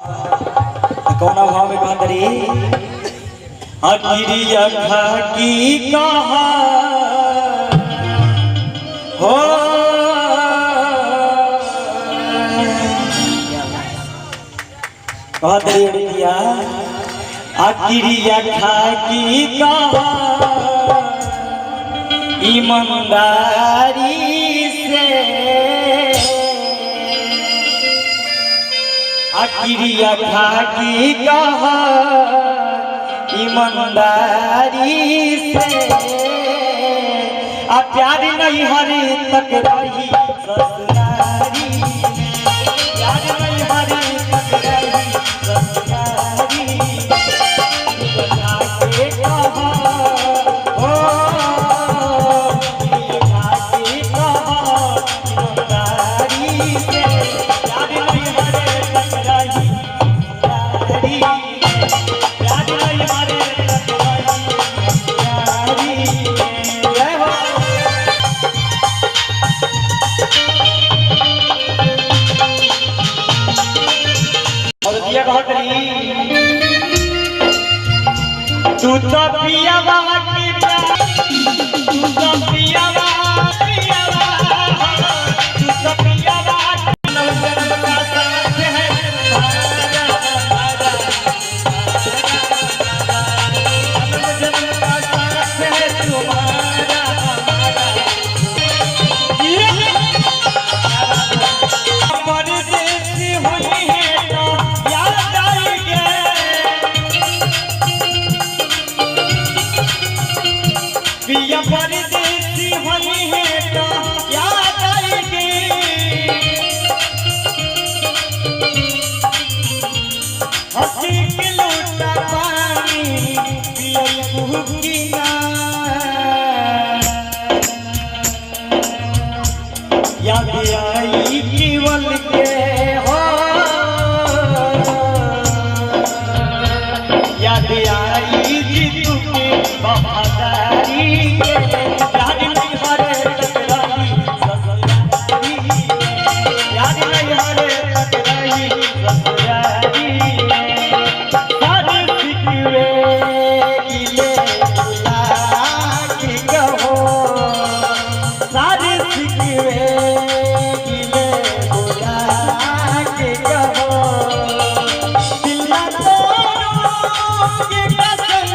कौना भाव में कहत रही अकिरिया की कहा हो कहत रही अड़िया अकिरिया की कहा ईमानदारी से अकिरिया की कहा ईमानदारी से आ प्यार नहीं हरे तक रही ससुरारी प्यार नहीं हरे तक रही ससुरारी बता के कहा हो तू तो पिया बाबा की प्यार तू तो पिया बाबा तू तो पिया बाबा जन्म का साथ है जन्म का साथ है तुम्हारा परदेसी हुई है तो याद आएगी पिया परदेसी हुई है तो याद आएगी हंसी के लूटा पानी पिया भूखी ना याद आई केवल के हो याद आई जीतू के वफादारी याद नहीं हरे तक रही ससुरारी याद नहीं हरे तक रही ससुरारी सारे सिकवे गिले बुला के कहो सारे सिकवे गिले बुला के कहो दिल ना तोड़ोगे कसम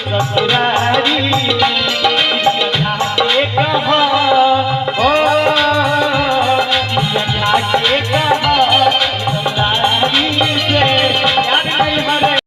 ससुरारी